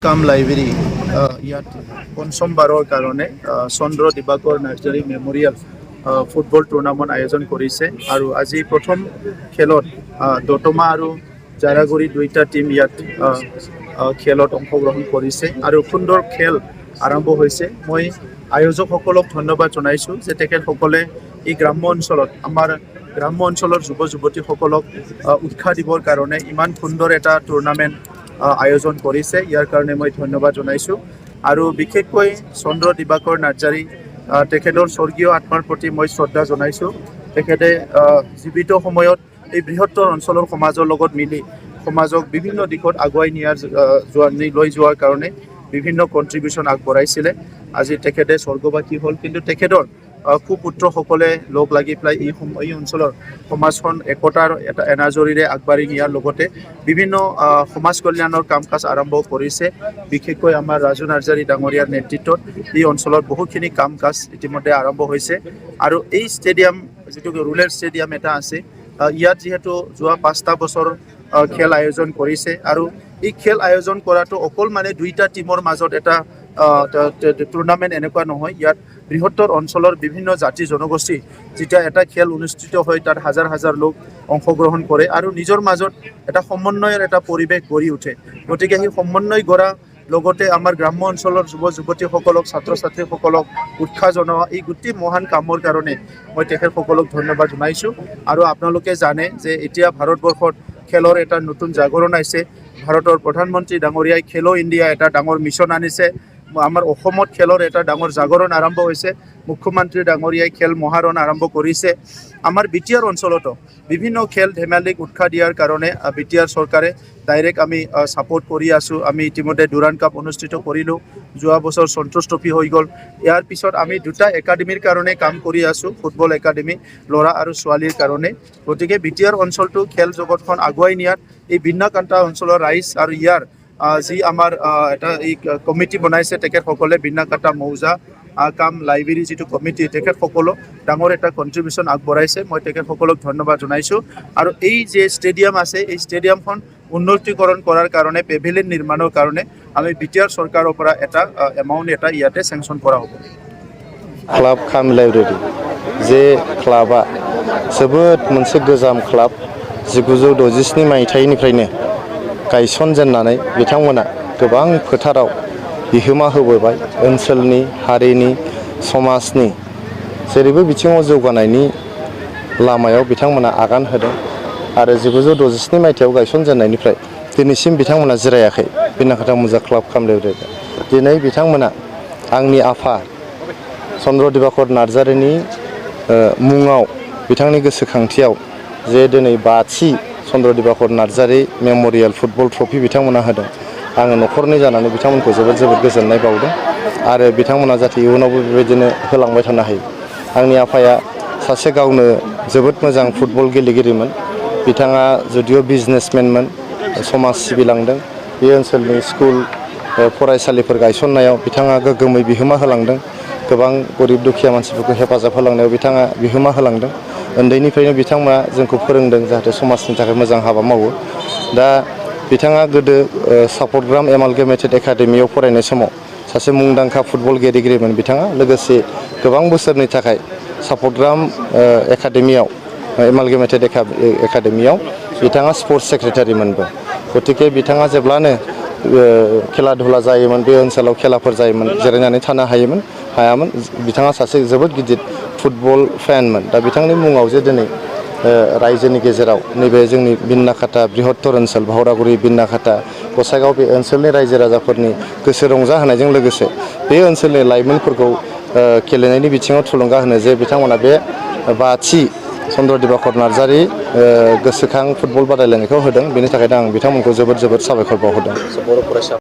কাম লাইব্ৰেৰী ইয়াত পঞ্চমবাৰৰ কাৰণে চন্দ্ৰ দিবাকৰ নাৰ্জাৰী মেমৰিয়েল ফুটবল টুৰ্ণামেণ্ট আয়োজন কৰিছে আৰু আজি প্ৰথম খেলত দতমা আৰু জাৰাগুৰি দুইটা টিম ইয়াত খেলত অংশগ্ৰহণ কৰিছে আৰু সুন্দৰ খেল আৰম্ভ হৈছে। মই আয়োজকসকলক ধন্যবাদ জনাইছোঁ যে তেখেতসকলে এই গ্ৰাম্য অঞ্চলত আমাৰ গ্ৰাম্য অঞ্চলৰ যুৱ যুৱতীসকলক উৎসাহ দিবৰ কাৰণে ইমান সুন্দৰ এটা টুৰ্ণামেণ্ট আয়োজন কৰিছে। ইয়াৰ কাৰণে মই ধন্যবাদ জনাইছোঁ আৰু বিশেষকৈ চন্দ্ৰ দিবাকৰ নাৰ্জাৰী তেখেতৰ স্বৰ্গীয় আত্মাৰ প্ৰতি মই শ্ৰদ্ধা জনাইছোঁ। তেখেতে জীৱিত সময়ত এই বৃহত্তৰ অঞ্চলৰ সমাজৰ লগত মিলি সমাজক বিভিন্ন দিশত আগুৱাই লৈ যোৱাৰ কাৰণে বিভিন্ন কণ্ট্ৰিবিউশ্যন আগবঢ়াইছিলে। আজি তেখেতে স্বৰ্গবাসী হ'ল, কিন্তু তেখেতৰ সুপুত্ৰসকলে লগ লাগি পেলাই এই অঞ্চলৰ সমাজখন একতাৰ এটা এনাজৰীৰে আগবাঢ়ি নিয়াৰ লগতে বিভিন্ন সমাজ কল্যাণৰ কাম কাজ আৰম্ভ কৰিছে। বিশেষকৈ আমাৰ ৰাজু নাৰ্জাৰী ডাঙৰীয়াৰ নেতৃত্বত এই অঞ্চলত বহুখিনি কাম কাজ ইতিমধ্যে আৰম্ভ হৈছে আৰু এই ষ্টেডিয়াম যিটো ৰুৰেল ষ্টেডিয়াম এটা আছে, ইয়াত যিহেতু যোৱা 5টা বছৰ খেল আয়োজন কৰিছে আৰু এই খেল আয়োজন কৰাটো অকল মানে দুইটা টিমৰ মাজত এটা টুৰ্ণামেণ্ট এনেকুৱা নহয়। ইয়াত বৃহত্তৰ অঞ্চলৰ বিভিন্ন জাতি জনগোষ্ঠী যেতিয়া এটা খেল অনুষ্ঠিত হয় তাত হাজাৰ হাজাৰ লোক অংশগ্ৰহণ কৰে আৰু নিজৰ মাজত এটা সমন্বয়ৰ এটা পৰিৱেশ গঢ়ি উঠে। গতিকে সেই সমন্বয় গঢ়া লগতে আমাৰ গ্ৰাম্য অঞ্চলৰ যুৱ যুৱতীসকলক ছাত্ৰ ছাত্ৰীসকলক উৎসাহ জনোৱা এই গোটেই মহান কামৰ কাৰণে মই তেখেতসকলক ধন্যবাদ জনাইছোঁ। আৰু আপোনালোকে জানে যে এতিয়া ভাৰতবৰ্ষত খেলৰ এটা নতুন জাগৰণ আহিছে। ভাৰতৰ প্ৰধানমন্ত্ৰী ডাঙৰীয়াই খেলো ইণ্ডিয়া এটা ডাঙৰ মিছন আনিছে। আমাৰ অসমত খেলৰ এটা ডাঙৰ জাগৰণ আৰম্ভ হৈছে। মুখ্যমন্ত্ৰী ডাঙৰীয়াই খেল মহাৰণ আৰম্ভ কৰিছে। আমাৰ বিটিআৰ অঞ্চলতো বিভিন্ন খেল ধেমালিক উৎসাহ দিয়াৰ কাৰণে বিটিআৰ চৰকাৰে ডাইৰেক্ট আমি ছাপোৰ্ট কৰি আছোঁ। আমি ইতিমধ্যে ডুৰাণ্ড কাপ অনুষ্ঠিত কৰিলোঁ। যোৱা বছৰ সন্তোষ ট্ৰফি হৈ গ'ল। ইয়াৰ পিছত আমি 2টা একাডেমীৰ কাৰণে কাম কৰি আছোঁ, ফুটবল একাডেমী ল'ৰা আৰু ছোৱালীৰ কাৰণে। গতিকে বিটিআৰ অঞ্চলটো খেল জগতখন আগুৱাই নিয়াত এই বিন্নাকান্তা অঞ্চলৰ ৰাইজ আৰু ইয়াৰ যি আমাৰ এটা এই কমিটি বনাইছে তেখেতসকলে বিন্নাকান্তা মৌজা কাম লাইব্ৰেৰী যিটো কমিটি তেখেতসকলক ডাঙৰ এটা কণ্ট্ৰিবিউশ্যন আগবঢ়াইছে। মই তেখেতসকলক ধন্যবাদ জনাইছোঁ আৰু এই যে ষ্টেডিয়াম আছে এই ষ্টেডিয়ামখন উন্নতিকৰণ কৰাৰ কাৰণে পেভিলিয়ন নিৰ্মাণৰ কাৰণে আমি বিটিআৰ চৰকাৰৰ পৰা এটা এমাউণ্ট এটা ইয়াতে চেংচন কৰা হ'ব। क्लाब खाम लाइब्रेरी जे क्लाबा जोबोद मोनसे गोजाम क्लाब 1967 मायथाइनिफ्रायनो गायसनजेननानै बिथांमोना गोबां फोथाराव बिहोमा होबोबाय। ओनसोलनि हारिनि समाजनि जेरैबो बिथिङाव जौगानायनि लामायाव बिथांमोना आगान होदों आरो 1967 मायथाइयाव गायसनजेननायनिफ्राय दिनैसिम बिथांमोना जिरायाखै। बिन्नाकान्ता मौजा क्लाब खाम लाइब्रेरी दिनै बिथांमोना आंनि आफा चन्द्र दिबाकर नार्जारीनि मुङाव बिथांनि गोसोखांथियाव जे दिनै 5थि Chandra Dibakar Narzary memorial football trophy बिथांमोना होदों। आङो न'खरनि जानानै बिथांमोनखौ जोबोद गोजोननाय बावदों आरो बिथांमोना जाहाथे इयुनावबो बेबायदिनो होलांबाय थानो हायो। आंनि आफाया सासे गावनो जोबोद मोजां फुटबल गेलेगिरिमोन। बिथाङा जुदिअ बिजनेसमेनमोन, समाज सिबिलांदों। बे ओनसोलनि स्कुल फरायसालिफोर गायसननायाव बिथाङा गोग्गोमै बिहोमा होलांदों। गोबां गरिब दुखिया मानसिफोरखौ हेफाजाब होलांनायाव बिथाङा बिहोमा होलांदों। उन्दैनिफ्रायनो बिथांमोना जोंखौ फोरोंदों जाहाथे समाजनि थाखाय मोजां हाबा मावो। दा बिथाङा गोदो सापर्टग्राम एमालगेमेटेड एकाडेमियाव फरायनाय समाव सासे मुंदांखा फुटबल गेलेगिरिमोन बिथाङा। लोगोसे गोबां बोसोरनि थाखाय सापर्टग्राम एकाडेमियाव एमालगेमेटेड एकाडेमियाव बिथाङा स्पर्ट्स सेक्रेटारिमोनबो। गतिके बिथाङा जेब्लानो खेला धुला जायोमोन बे ओनसोलाव खेलाफोर जायोमोन जिरायनानै थानो हायामोन। बिथाङा सासे जोबोद गिदिर फुटबल फेनमोन। दा बिथांनि मुङाव जे दिनै रायजोनि गेजेराव नैबे जोंनि बिन्नाकान्ता बृहत्तर ओनसोल भावरागुरि बिन्नाकान्ता गसाइगाव बे ओनसोलनि रायजो राजाफोरनि गोसो रंजाहोनायजों लोगोसे बे ओनसोलनि लाइमोनफोरखौ गेलेनायनि बिथिङाव थुलुंगा होनो जे बिथांमोना बे 5थि चन्द्र दिबाकर नार्जारी गोसोखां फुटबल बादायलायनायखौ होदों। बेनि थाखायनो आं बिथांमोनखौ जोबोद साबायखर बावहरदों।